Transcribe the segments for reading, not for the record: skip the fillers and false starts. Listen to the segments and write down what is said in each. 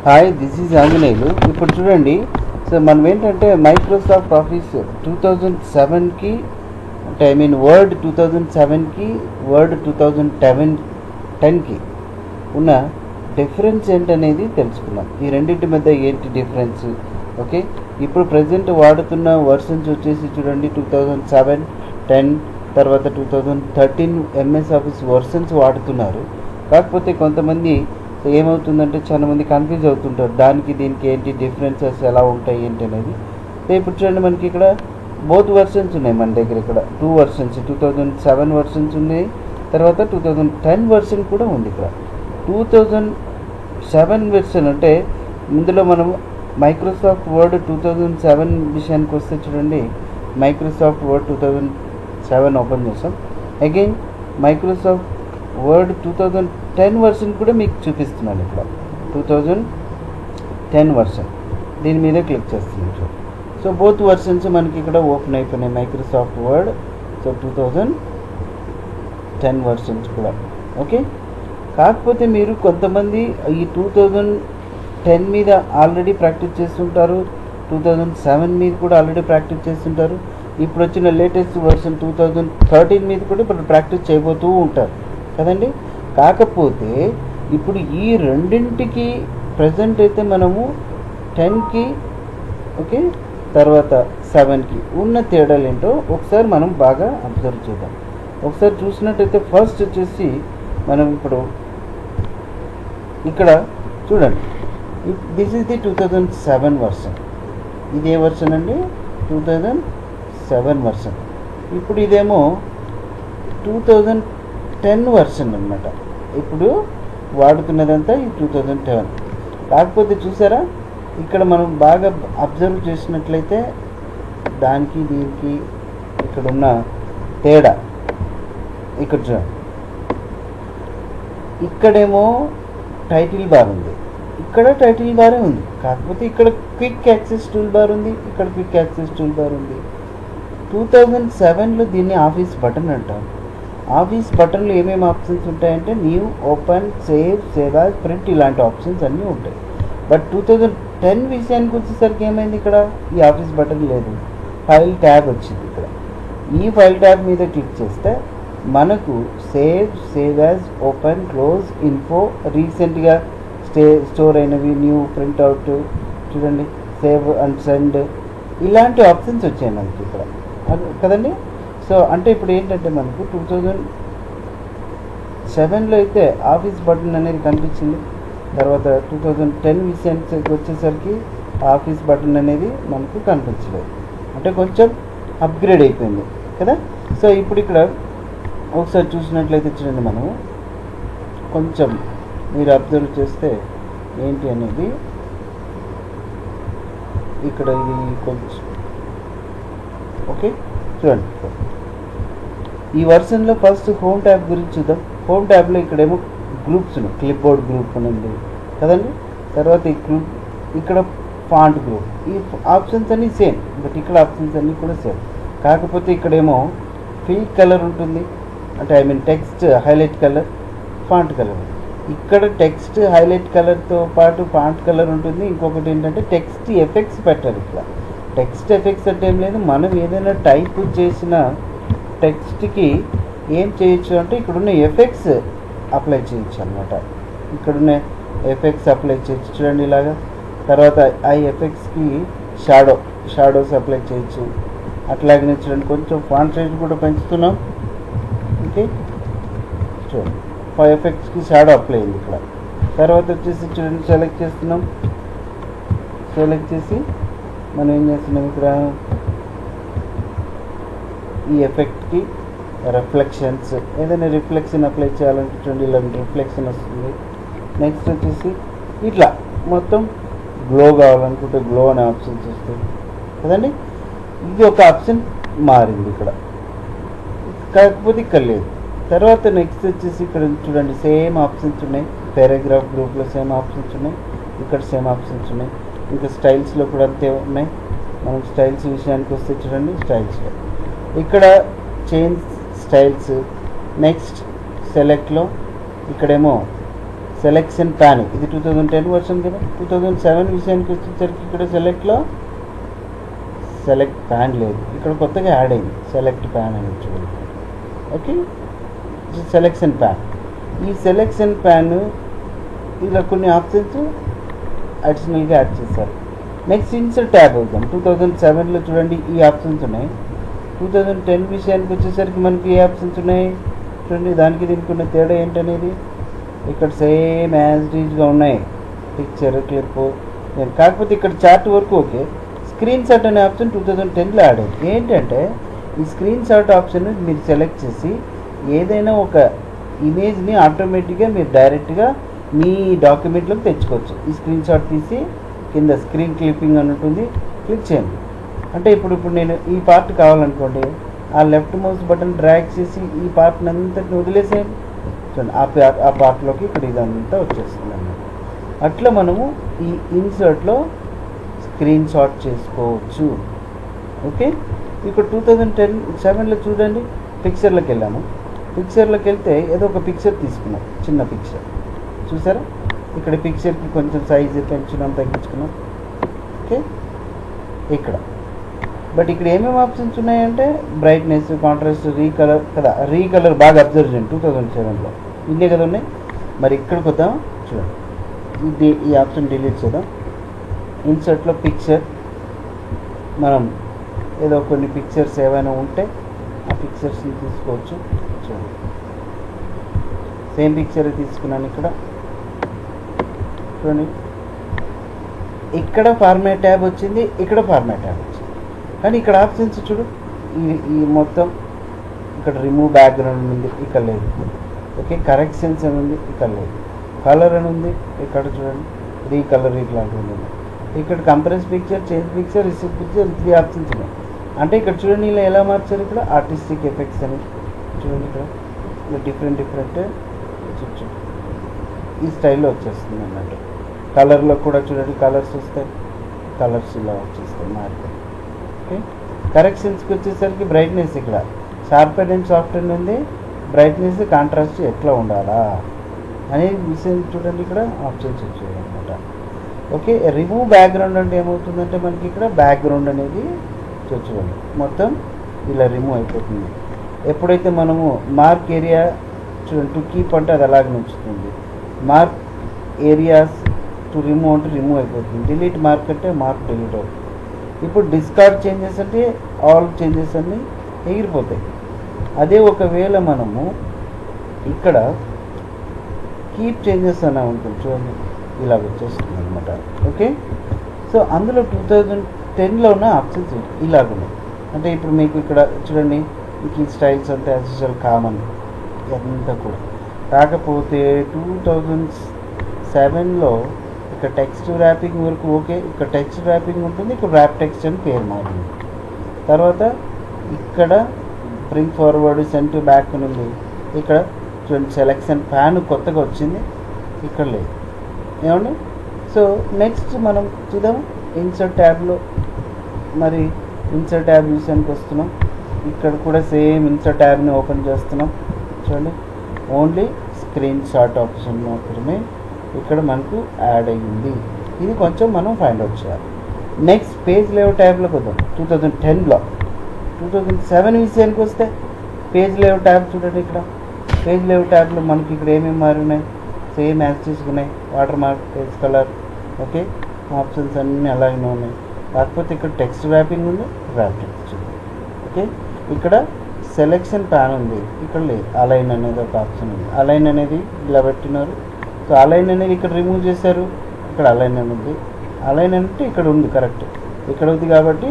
Hi, this is Anjaneyulu. ఇప్పుడు చూడండి, so మనం ఏంటంటే మైక్రోసాఫ్ట్ ఆఫీస్ 2007కి అంటే వర్డ్ 2007కి వర్డ్ 2010కి ఉన్న డిఫరెన్స్ ఏంటనేది తెలుసుకున్నాం. ఈ రెండింటి మధ్య ఏంటి డిఫరెన్స్? ఓకే, ఇప్పుడు ప్రజెంట్ వాడుతున్న వర్షన్స్ వచ్చేసి చూడండి 2007, 10 తర్వాత 2013 ఎంఎస్ ఆఫీస్ వర్షన్స్ వాడుతున్నారు. కాకపోతే కొంతమంది ఏమవుతుందంటే చాలామంది కన్ఫ్యూజ్ అవుతుంటారు, దానికి దీనికి ఏంటి డిఫరెన్సెస్ ఎలా ఉంటాయి ఏంటి అనేది. సో ఇప్పుడు చూడండి, మనకి ఇక్కడ బోత్ వర్షన్స్ ఉన్నాయి. మన దగ్గర ఇక్కడ 2 వర్షన్స్, 2007 వర్షన్స్ ఉన్నాయి, తర్వాత 2010 వర్షన్ కూడా ఉంది. ఇక్కడ 2007 వెర్షన్ అంటే ఇందులో మనం మైక్రోసాఫ్ట్ వర్డ్ 2007 విషయానికి వస్తే చూడండి, మైక్రోసాఫ్ట్ వర్డ్ 2007 ఓపెన్ చేస్తాం. అగైన్ మైక్రోసాఫ్ట్ వర్డ్ 2010 వర్షన్ కూడా మీకు చూపిస్తున్నాను. ఇక్కడ 2010 వర్షన్ దీని మీద క్లిక్ చేస్తున్నాను. సో బోత్ వర్షన్స్ మనకి ఇక్కడ ఓపెన్ అయిపోయినాయి మైక్రోసాఫ్ట్ వర్డ్. సో 2010 వర్షన్స్ కూడా ఓకే. కాకపోతే మీరు కొంతమంది ఈ 2010 మీద ఆల్రెడీ ప్రాక్టీస్ చేస్తుంటారు, 2007 మీద కూడా ఆల్రెడీ ప్రాక్టీస్ చేస్తుంటారు. ఇప్పుడు వచ్చిన లేటెస్ట్ వర్షన్ 2013 మీద కూడా ఇప్పుడు ప్రాక్టీస్ చేయబోతూ ఉంటారు కదండి. కాకపోతే ఇప్పుడు ఈ రెండింటికి ప్రజెంట్ అయితే మనము 10కి ఓకే, తర్వాత 7కి ఉన్న తేడాలు ఏంటో ఒకసారి మనం బాగా అబ్జర్వ్ చేద్దాం. ఒకసారి చూసినట్టయితే ఫస్ట్ వచ్చేసి మనం ఇప్పుడు ఇక్కడ చూడండి, దిస్ ఈజ్ ది 2007 వర్షన్. ఇది ఏ వర్షన్ అండి? 2007 వర్షన్. ఇప్పుడు ఇదేమో 2010 వర్షన్ అన్నమాట. ఇప్పుడు వాడుతున్నదంతా ఈ 2010. కాకపోతే చూసారా, ఇక్కడ మనం బాగా అబ్జర్వ్ చేసినట్లయితే దానికి దీనికి ఇక్కడ ఉన్న తేడా ఇక్కడ చూడండి. ఇక్కడేమో టైటిల్ బార్ ఉంది, ఇక్కడ టైటిల్ బారే ఉంది. కాకపోతే ఇక్కడ క్విక్ యాక్సెస్ టూల్ బార్ ఉంది, ఇక్కడ క్విక్ యాక్సెస్ టూల్ బార్ ఉంది. 2007లో దీన్ని ఆఫీస్ బటన్ అంటారు. ఆఫీస్ బటన్లో ఏమేమి ఆప్షన్స్ ఉంటాయంటే new, open, save, save as, print ఇలాంటి ఆప్షన్స్ అన్నీ ఉంటాయి. బట్ 2010 విషయానికి వచ్చేసరికి ఏమైంది, ఇక్కడ ఈ ఆఫీస్ బటన్ లేదు, ఫైల్ ట్యాబ్ వచ్చింది. ఇక్కడ ఈ ఫైల్ ట్యాబ్ మీద క్లిక్ చేస్తే మనకు save, save as, open, close, info, రీసెంట్గా స్టోర్ అయినవి, న్యూ, ప్రింట్అవుట్ చూడండి, సేవ్ అండ్ సెండ్ ఇలాంటి ఆప్షన్స్ వచ్చాయి మనకి ఇక్కడ కదండి. సో అంటే ఇప్పుడు ఏంటంటే మనకు 2007లో అయితే ఆఫీస్ బటన్ అనేది కనిపించింది. తర్వాత 2010 విషయానికి వచ్చేసరికి ఆఫీస్ బటన్ అనేది మనకు కనిపించలేదు. అంటే కొంచెం అప్గ్రేడ్ అయిపోయింది కదా. సో ఇప్పుడు ఇక్కడ ఒకసారి చూసినట్లయితే చూడండి, మనం కొంచెం మీరు అబ్జర్వ్ చేస్తే ఏంటి అనేది ఇక్కడ ఇది కొంచెం ఓకే చూడండి. ఈ వర్షన్లో ఫస్ట్ హోమ్ ట్యాబ్ గురించి చూద్దాం. హోమ్ ట్యాబ్లో ఇక్కడేమో గ్రూప్స్ ఉన్నాయి, క్లిప్ బోర్డ్ గ్రూప్ ఉంది కదండి. తర్వాత ఈ గ్రూప్, ఇక్కడ ఫాంట్ గ్రూప్, ఈ ఆప్షన్స్ అన్నీ సేమ్, బట్ ఇక్కడ ఆప్షన్స్ అన్నీ కూడా సేమ్. కాకపోతే ఇక్కడేమో ఫిల్ కలర్ ఉంటుంది, అంటే text highlight colour, font colour. ఇక్కడ టెక్స్ట్ హైలైట్ కలర్తో పాటు ఫాంట్ కలర్ ఉంటుంది. ఇంకొకటి ఏంటంటే టెక్స్ట్ ఎఫెక్ట్స్ పెట్టాలి. ఇక్కడ టెక్స్ట్ ఎఫెక్ట్స్ అంటే ఏం లేదు, మనం ఏదైనా టైప్ చేసిన టెక్స్ట్కి ఏం చేయొచ్చు అంటే ఇక్కడున్న ఎఫెక్ట్స్ అప్లై చేయొచ్చు అనమాట. ఇక్కడున్న ఎఫెక్ట్స్ అప్లై చేయొచ్చు చూడండి ఇలాగా. తర్వాత ఆ ఎఫెక్ట్స్కి షాడోస్ అప్లై చేయొచ్చు. అట్లాగనే చూడండి, కొంచెం ఫాంట్ సైజ్ కూడా పెంచుతున్నాం. ఓకే చూడండి, ఎఫెక్ట్స్కి షాడో అప్లై అయింది ఇక్కడ. తర్వాత వచ్చేసి చూడండి, సెలెక్ట్ చేస్తున్నాం. సెలెక్ట్ చేసి మనం ఏం చేస్తున్నాం, ఇక్కడ ఈ ఎఫెక్ట్కి రిఫ్లెక్షన్స్, ఏదైనా రిఫ్లెక్షన్ అప్లై చేయాలంటే చూడండి ఇలాంటి రిఫ్లెక్షన్ వస్తుంది. నెక్స్ట్ వచ్చేసి ఇట్లా మొత్తం గ్లో కావాలనుకుంటే గ్లో అనే ఆప్షన్స్ వస్తాయి కదండి. ఇది ఒక ఆప్షన్ మారింది ఇక్కడ, కాకపోతే ఇక్కడ లేదు. తర్వాత నెక్స్ట్ వచ్చేసి ఇక్కడ చూడండి, సేమ్ ఆప్షన్స్ ఉన్నాయి. పారాగ్రాఫ్ గ్రూప్లో సేమ్ ఆప్షన్స్ ఉన్నాయి, ఇక్కడ సేమ్ ఆప్షన్స్ ఉన్నాయి. ఇంకా స్టైల్స్లో కూడా అంతే ఉన్నాయి. మనం స్టైల్స్ విషయానికి వస్తే చూడండి, స్టైల్స్లో ఇక్కడ చేంజ్ స్టైల్స్. నెక్స్ట్ సెలెక్ట్లో ఇక్కడేమో సెలెక్షన్ ప్యాన్ ఇది 2010 వర్షన్ కదా. 2007 విషయానికి వచ్చేసరికి ఇక్కడ సెలెక్ట్లో సెలెక్ట్ ప్యాన్ లేదు, ఇక్కడ కొత్తగా యాడ్ అయింది సెలెక్ట్ ప్యాన్ అని చూడండి. Okay, selection pan. ఈ సెలెక్షన్ ప్యాన్ ఇలా కొన్ని ఆప్షన్స్ అడిషనల్గా యాడ్ చేశారు. నెక్స్ట్ ఇన్సర్ట్ ట్యాబ్ అవుతాం. 2007లో చూడండి ఈ ఆప్షన్స్ ఉన్నాయి. 2010 విషయానికి వచ్చేసరికి మనకి ఏ ఆప్షన్స్ ఉన్నాయి చూడండి. దానికి దీనికి ఉన్న తేడా ఏంటనేది ఇక్కడ సేమ్ యాజ్ రీజ్గా ఉన్నాయి, పిక్చర్ క్లిప్. కాకపోతే ఇక్కడ చార్ట్ వరకు ఓకే. స్క్రీన్ షాట్ అనే ఆప్షన్ 2010లో యాడ్ అయింది. ఏంటంటే ఈ స్క్రీన్ షాట్ ఆప్షన్ మీరు సెలెక్ట్ చేసి ఏదైనా ఒక ఇమేజ్ని ఆటోమేటిక్గా మీరు డైరెక్ట్గా మీ డాక్యుమెంట్లోకి తెచ్చుకోవచ్చు. ఈ స్క్రీన్ షాట్ తీసి కింద స్క్రీన్ క్లిప్పింగ్ అని ఉంటుంది, క్లిక్ చేయండి. అంటే ఇప్పుడు నేను ఈ పార్ట్ కావాలనుకోండి, ఆ లెఫ్ట్ మౌస్ బటన్ డ్రాగ్ చేసి ఈ పార్ట్ని అంతటిని వదిలేసేయండి చూడండి. ఆ పార్ట్లోకి ఇక్కడ ఇదంతా వచ్చేస్తుంది అన్నమాట. అట్లా మనము ఈ ఇన్సర్ట్లో స్క్రీన్ షాట్ చేసుకోవచ్చు. ఓకే, ఇక్కడ 2007లో చూడండి పిక్చర్లోకి వెళ్ళాము. పిక్చర్లోకి వెళ్తే ఏదో ఒక పిక్చర్ తీసుకున్నాం, చిన్న పిక్చర్ చూసారా. ఇక్కడ పిక్చర్కి కొంచెం సైజు పెంచున్నాం, తగ్గించుకున్నాం. ఓకే, ఇక్కడ బట్ ఇక్కడ ఏమేమి ఆప్షన్స్ ఉన్నాయంటే బ్రైట్నెస్, కాంట్రాస్ట్, రీకలర్ కదా. రీకలర్ బాగా అబ్జర్వ్ చేయండి, 2007లో ఇన్నే కదా ఉన్నాయి. మరి ఇక్కడికి వద్దాం చూడండి. ఈ ఆప్షన్ డిలీట్ చేద్దాం. ఇన్సర్ట్లో పిక్చర్, మనం ఏదో కొన్ని పిక్చర్స్ ఏవైనా ఉంటే ఆ పిక్చర్స్ని తీసుకోవచ్చు. చూడండి సేమ్ పిక్చర్ తీసుకున్నాను. ఇక్కడ చూడండి, ఇక్కడ ఫార్మాట్ ట్యాబ్ వచ్చింది, ఇక్కడ ఫార్మాట్ ట్యాబ్ వచ్చింది. కానీ ఇక్కడ ఆప్షన్స్ చూడు, ఈ మొత్తం ఇక్కడ రిమూవ్ బ్యాక్గ్రౌండ్ ఉంది, ఇక్కడ లేదు. ఓకే, కరెక్షన్స్ అని ఉంది, ఇక్కడ లేదు. కలర్ అని ఉంది, ఇక్కడ చూడండి రీకలర్ ఇట్లాంటివి ఉంది. ఇక్కడ compress picture, change picture, receive picture, 3 options ఉన్నాయి. అంటే ఇక్కడ చూడండి ఇలా ఎలా మార్చారు, ఇక్కడ ఆర్టిస్టిక్ ఎఫెక్ట్స్ అని చూడండి. ఇక్కడ డిఫరెంట్ ఈ స్టైల్లో వచ్చేస్తుంది అన్నట్టు. కలర్లో కూడా చూడండి కలర్స్ వస్తాయి, కలర్స్ ఇలా వచ్చేస్తాయి మార్కెట్. ఓకే, కరెక్షన్స్కి వచ్చేసరికి బ్రైట్నెస్ ఇక్కడ షార్పెన్ అండ్ సాఫ్ట్వేర్ ఉంది. బ్రైట్నెస్, కాంట్రాస్ట్ ఎట్లా ఉండాలా అనే విషయం చూడండి, ఇక్కడ ఆప్షన్స్ వచ్చాయి అనమాట. ఓకే, రిమూవ్ బ్యాక్గ్రౌండ్ అంటే ఏమవుతుందంటే మనకి ఇక్కడ బ్యాక్గ్రౌండ్ అనేది చూడండి మొత్తం ఇలా రిమూవ్ అయిపోతుంది. ఎప్పుడైతే మనము మార్క్ ఏరియా చూడండి టు కీప్ అంటే అది అలాగే ఉంచుతుంది. మార్క్ ఏరియాస్ టు రిమూవ్ అంటే రిమూవ్ అయిపోతుంది. డిలీట్ మార్క్ అంటే మార్క్ డిలీట్ అవుతుంది. ఇప్పుడు డిస్కార్డ్ చేంజెస్ అంటే ఆల్ చేంజెస్ అన్నీ ఎగిరిపోతాయి. అదే ఒకవేళ మనము ఇక్కడ కీప్ చేంజెస్ అనే ఉంటుంది చూడండి, ఇలా వచ్చేస్తుంది అనమాట. ఓకే, సో అందులో 2010లో ఉన్న ఆప్షన్స్ ఇలాగున్నాయి. అంటే ఇప్పుడు మీకు ఇక్కడ చూడండి ఈ స్టైల్స్ అంతా యాజ్ యూజువల్ కామన్ అంతా కూడా. కాకపోతే 2007లో ఇక్కడ టెక్స్ట్ ర్యాపింగ్ వరకు ఓకే, ఇక్కడ టెక్స్ట్ ర్యాపింగ్ ఉంటుంది, ఇక్కడ ర్యాప్ టెక్స్ట్ అని పేరు మారింది. తర్వాత ఇక్కడ bring forward, send to back అని ఉంది. ఇక్కడ చూడండి సెలెక్షన్ ప్యాన్ కొత్తగా వచ్చింది, ఇక్కడ లేదు. ఏమండి, సో నెక్స్ట్ మనం చూద్దాం ఇన్సర్ట్ ట్యాబ్లో. మరి ఇన్సర్ట్ ట్యాబ్ విషయానికి వస్తున్నాం. ఇక్కడ కూడా సేమ్ ఇన్సర్ట్ ట్యాబ్ని ఓపెన్ చేస్తున్నాం. చూడండి ఓన్లీ స్క్రీన్ షాట్ ఆప్షన్ మాత్రమే ఇక్కడ మనకు యాడ్ అయ్యింది. ఇది కొంచెం మనం ఫైండ్ అవుట్ చేయాలి. నెక్స్ట్ పేజ్ లేఅవుట్ ట్యాబ్లోకి వద్దాం. 2010లో 2007 విషయానికి వస్తే పేజ్ లేఅవుట్ ట్యాబ్ చూడండి. ఇక్కడ పేజ్ లేఅవుట్ ట్యాబ్లో మనకి ఇక్కడ ఏమేమి మారి ఉన్నాయి, సేమ్ యాక్సెస్ ఉన్నాయి. Water mark, page colour, okay, options అన్నీ అలాగే ఉన్నాయి. కాకపోతే ఇక్కడ టెక్స్ట్ ర్యాపింగ్ ఉంది, ర్యాప్ టెక్స్ట్ ఉంది. ఓకే, ఇక్కడ సెలెక్షన్ ప్యాన్ ఉంది, ఇక్కడ లేదు. అలైన్ అనేది ఒక ఆప్షన్ ఉంది. అలైన్ అనేది ఇలా పెట్టినారు. సో అలైన్ అనేది ఇక్కడ రిమూవ్ చేశారు, ఇక్కడ అలైన్ అనేది. అలైన్ అంటే ఇక్కడ ఉంది, కరెక్ట్ ఇక్కడ ఉంది. కాబట్టి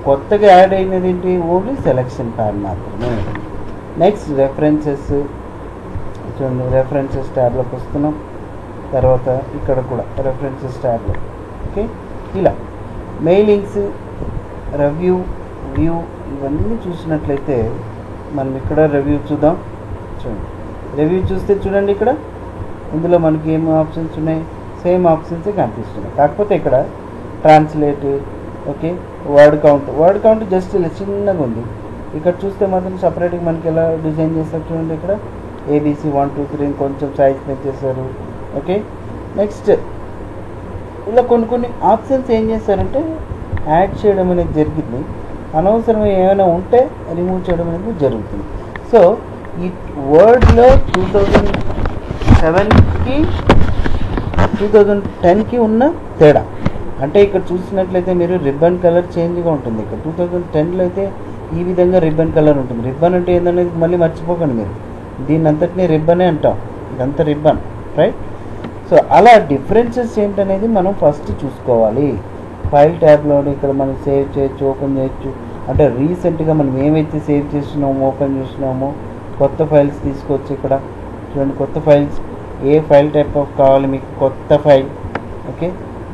కొత్తగా యాడ్ అయినది ఏంటి, ఓన్లీ సెలెక్షన్ ప్యాన్ మాత్రమే. నెక్స్ట్ రెఫరెన్సెస్ చూడండి, రెఫరెన్సెస్ ట్యాబ్లోకి వస్తున్నాం. తర్వాత ఇక్కడ కూడా రెఫరెన్సెస్ ట్యాబ్లో. ఓకే, ఇలా మెయిలింగ్స్, రివ్యూ, వ్యూ ఇవన్నీ చూసినట్లయితే మనం ఇక్కడ రివ్యూ చూద్దాం. చూడండి రివ్యూ చూస్తే చూడండి ఇక్కడ ఇందులో మనకి ఏం ఆప్షన్స్ ఉన్నాయి, సేమ్ ఆప్షన్స్ కనిపిస్తున్నాయి. కాకపోతే ఇక్కడ translate, okay, word count just ఇలా చిన్నగా ఉంది. ఇక్కడ చూస్తే మాత్రం సపరేట్గా మనకి ఎలా డిజైన్ చేస్తారు చూడండి. ఇక్కడ ABC 1 2 3 కొంచెం సైజ్ పెంచేశారు. ఓకే. నెక్స్ట్ ఇలా కొన్ని ఆప్షన్స్ ఏం చేస్తారంటే యాడ్ చేయడం అనేది జరిగింది, అనవసరమైన ఏమైనా ఉంటే రిమూవ్ చేయడం అనేది జరుగుతుంది. సో ఈ వర్డ్లో 2007కి 2010కి ఉన్న తేడా అంటే ఇక్కడ చూసినట్లయితే మీరు రిబ్బన్ కలర్ చేంజ్గా ఉంటుంది. ఇక్కడ 2010లో అయితే ఈ విధంగా రిబ్బన్ కలర్ ఉంటుంది. రిబ్బన్ అంటే ఏంటనేది మళ్ళీ మర్చిపోకండి మీరు, దీన్ని అంతటినీ రిబ్బనే అంటాం, ఇదంతా రిబ్బన్, రైట్? సో అలా డిఫరెన్సెస్ ఏంటనేది మనం ఫస్ట్ చూసుకోవాలి. ఫైల్ ట్యాబ్లో ఇక్కడ మనం సేవ్ చేయొచ్చు, ఓపెన్ చేయొచ్చు. అంటే రీసెంట్గా మనం ఏమైతే సేవ్ చేసినామో ఓపెన్ చేసినామో కొత్త ఫైల్స్ తీసుకొచ్చి ఇక్కడ చూడండి, కొత్త ఫైల్స్ ఏ ఫైల్ టైప్ ఆఫ్ కావాలి మీకు, కొత్త file, okay.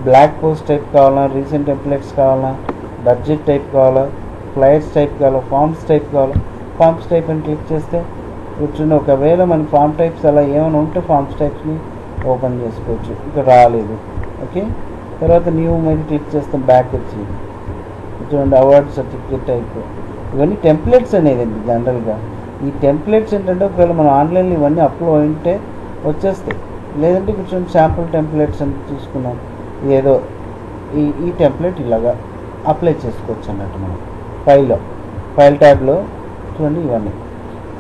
Blog post type కావాలా, రీసెంట్ టెంప్లెట్స్ కావాలా, బడ్జెట్ టైప్ కావాలా, ఫ్లైర్స్ టైప్ కావాలా, ఫార్మ్స్ టైప్ కావాలా. ఫార్మ్స్ టైప్ అని క్లిక్ చేస్తే కూర్చుని ఒకవేళ మన ఫార్మ్ టైప్స్ అలా ఏమైనా ఉంటే ఫార్మ్స్ టైప్స్ని ఓపెన్ చేసుకోవచ్చు. ఇక్కడ రాలేదు, ఓకే. తర్వాత న్యూ మీద క్లిక్ చేస్తాం, బ్యాక్ వచ్చి చూడండి అవార్డ్ సర్టిఫికేట్ టైప్. ఇవన్నీ టెంప్లెట్స్ అనేది జనరల్గా. ఈ టెంప్లెట్స్ ఏంటంటే ఒకవేళ మనం ఆన్లైన్లో ఇవన్నీ అప్లోడ్ ఉంటే వచ్చేస్తాయి, లేదంటే కొంచెం శాంపుల్ టెంప్లెట్స్ అని చూసుకున్నాం, ఏదో ఈ టెంప్లెట్ ఇలాగా అప్లై చేసుకోవచ్చు అన్నట్టు మనం ఫైల్ ట్యాబ్లో చూడండి. ఇవన్నీ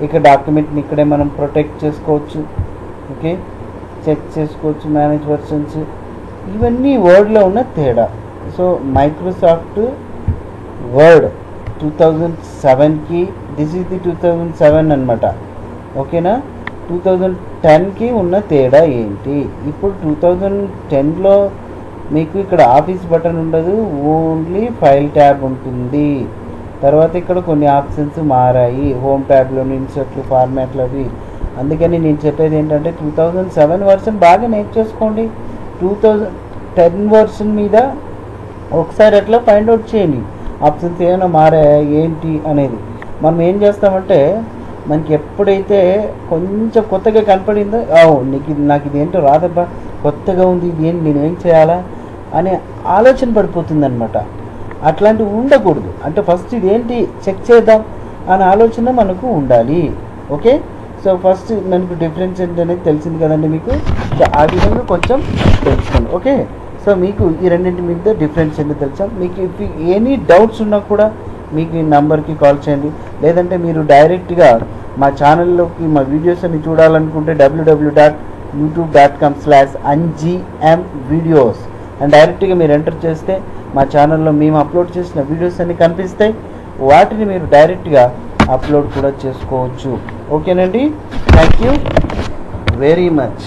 ఇక్కడ డాక్యుమెంట్ని ఇక్కడే మనం ప్రొటెక్ట్ చేసుకోవచ్చు, ఓకే, చెక్ చేసుకోవచ్చు, మేనేజ్ వర్షన్స్. ఇవన్నీ వర్డ్లో ఉన్న తేడా. సో మైక్రోసాఫ్ట్ వర్డ్ 2007కి దిస్ ఈజ్ ది 2007 అనమాట, ఓకేనా. 2010కి ఉన్న తేడా ఏంటి? ఇప్పుడు 2010లో మీకు ఇక్కడ ఆఫీస్ బటన్ ఉండదు, ఓన్లీ ఫైల్ ట్యాబ్ ఉంటుంది. తర్వాత ఇక్కడ కొన్ని ఆప్షన్స్ మారాయి, హోమ్ ట్యాబ్లోని ఇన్సర్ట్లు, ఫార్మాట్లు అవి. అందుకని నేను చెప్పేది ఏంటంటే 2007 వర్షన్ బాగా నేర్చేసుకోండి. 2010 వర్షన్ మీద ఒకసారి అట్లా ఫైండ్ అవుట్ చేయండి, ఆప్షన్స్ ఏమైనా మారాయా ఏంటి అనేది. మనం ఏం చేస్తామంటే మనకి ఎప్పుడైతే కొంచెం కొత్తగా కనపడిందో నాకు ఇది ఏంటో రాదబ్బా, కొత్తగా ఉంది, ఇది ఏంటి, నేను ఏం చేయాలా అనే ఆలోచన పడిపోతుంది అనమాట. అట్లాంటివి ఉండకూడదు. అంటే ఫస్ట్ ఇదేంటి చెక్ చేద్దాం అనే ఆలోచన మనకు ఉండాలి, ఓకే. సో ఫస్ట్ మనకు డిఫరెన్స్ ఏంటనేది తెలిసింది కదండి మీకు, ఆ విధంగా కొంచెం తెలుసుకోండి, ఓకే. సో మీకు ఈ రెండింటి మీద డిఫరెన్స్ ఏంటో తెలుసా. మీకు ఎనీ డౌట్స్ ఉన్నా కూడా మీకు ఈ నెంబర్కి కాల్ చేయండి, లేదంటే మీరు డైరెక్ట్గా మా ఛానల్లోకి మా వీడియోస్ అన్ని చూడాలనుకుంటే www.youtube.com/angmvideos అండ్ డైరెక్ట్గా మీరు ఎంటర్ చేస్తే మా ఛానల్లో మేము అప్లోడ్ చేసిన వీడియోస్ అన్ని కనిపిస్తాయి. వాటిని మీరు డైరెక్ట్గా అప్లోడ్ కూడా చేసుకోవచ్చు, ఓకేనండి. Thank you very much.